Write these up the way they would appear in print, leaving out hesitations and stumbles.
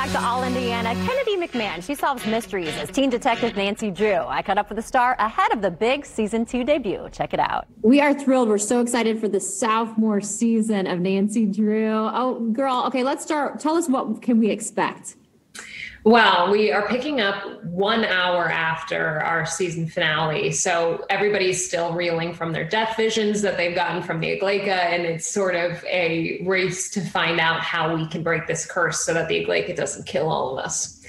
back to All Indiana. Kennedy McMahon, she solves mysteries as teen detective Nancy Drew. I caught up with the star ahead of the big season 2 debut. Check it out. We are thrilled. We're so excited for the sophomore season of Nancy Drew. Oh, girl. Okay, let's start. Tell us, what can we expect? Well, we are picking up 1 hour after our season finale. So everybody's still reeling from their death visions that they've gotten from the Aglaika. And it's sort of a race to find out how we can break this curse so that the Aglaika doesn't kill all of us.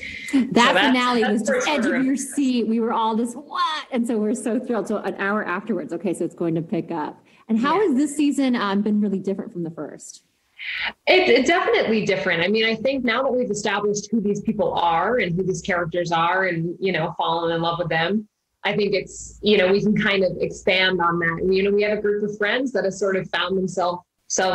That finale was just edge of your seat. We were all just, what? And so we're so thrilled. So an hour afterwards, okay, so it's going to pick up. And how has this season been really different from the first? It's definitely different. I mean, I think now that we've established who these people are and who these characters are and, fallen in love with them, I think it's, we can kind of expand on that. And, we have a group of friends that have sort of found themselves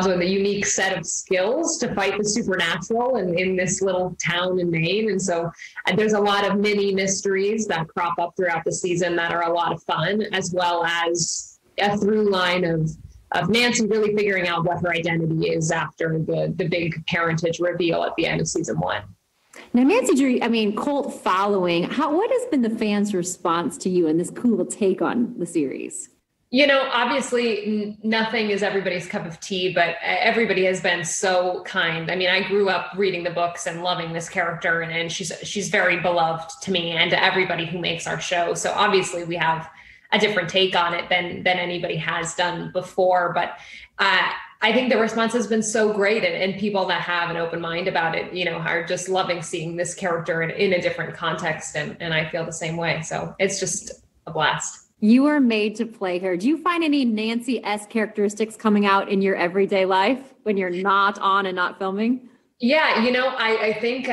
with a unique set of skills to fight the supernatural in this little town in Maine. And so there's a lot of mini mysteries that crop up throughout the season that are a lot of fun, as well as a through line of Nancy really figuring out what her identity is after the big parentage reveal at the end of season 1. Now, Nancy Drew, cult following. What has been the fans' response to you and this cool take on the series? Obviously nothing is everybody's cup of tea, but everybody has been so kind. I mean, I grew up reading the books and loving this character, and she's very beloved to me and to everybody who makes our show. So obviously we have a different take on it than anybody has done before. But I think the response has been so great, and people that have an open mind about it, are just loving seeing this character in a different context. And I feel the same way. So it's just a blast. You were made to play her. Do you find any Nancy-esque characteristics coming out in your everyday life when you're not on and not filming? Yeah, I think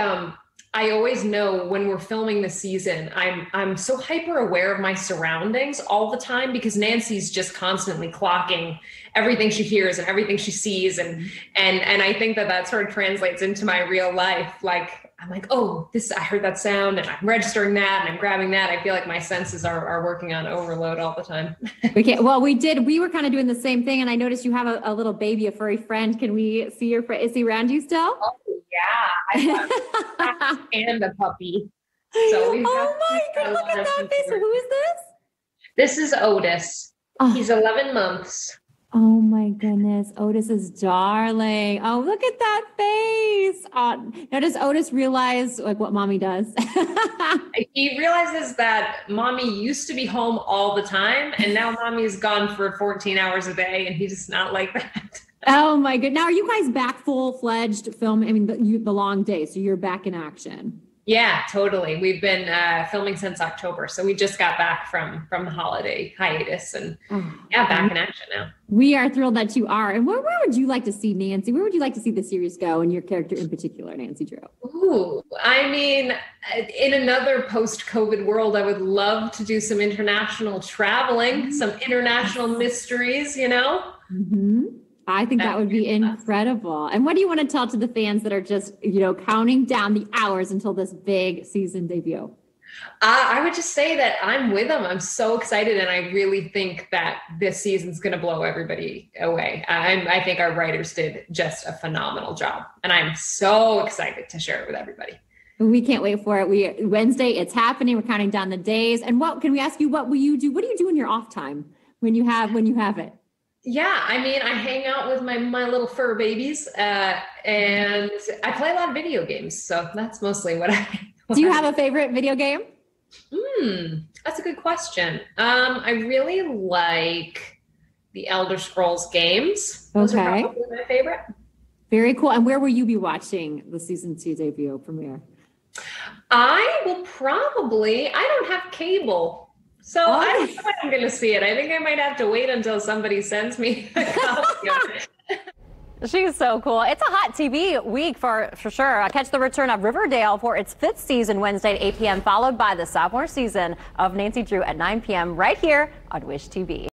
I always know when we're filming the season, I'm so hyper aware of my surroundings all the time because Nancy's just constantly clocking everything she hears and everything she sees. And I think that sort of translates into my real life. Like, I'm like, oh, I heard that sound and I'm registering that and I'm grabbing that. I feel like my senses are working on overload all the time. We were kind of doing the same thing. And I noticed you have a little baby, a furry friend. Can we see your friend? Is he around you still? Oh, yeah. I have a cat and a puppy. So oh my God, look at that face. Who is this? This is Otis. Oh. He's 11 months. Oh my goodness. Otis is darling. Oh, look at that face. Now does Otis realize what mommy does? He realizes that mommy used to be home all the time and now mommy's gone for 14 hours a day and he's just not like that. Oh my good. Now are you guys back full-fledged filming? The long day, so you're back in action. Yeah, totally. We've been filming since October. So we just got back from the holiday hiatus and back in action now. We are thrilled that you are. And where would you like to see Nancy? Where would you like to see the series go and your character in particular, Nancy Drew? Ooh, in another post-COVID world, I would love to do some international traveling, some international mysteries, Mm-hmm. I think that would be incredible. And what do you want to tell to the fans that are just, counting down the hours until this big season debut? I would just say that I'm with them. I'm so excited. And I really think that this season's going to blow everybody away. I think our writers did just a phenomenal job. And I'm so excited to share it with everybody. We can't wait for it. Wednesday, it's happening. We're counting down the days. And can we ask you, what will you do? What do you do in your off time when you have it? Yeah, I hang out with my little fur babies and I play a lot of video games. So that's mostly what I do. Do you have a favorite video game? That's a good question. I really like the Elder Scrolls games. Those are probably my favorite. Very cool. And where will you be watching the season 2 debut premiere? I don't have cable. So I don't know when I'm going to see it. I think I might have to wait until somebody sends me a copy of it. She's so cool. It's a hot TV week for sure. Catch the return of Riverdale for its 5th season Wednesday at 8 p.m., followed by the sophomore season of Nancy Drew at 9 p.m. right here on Wish TV.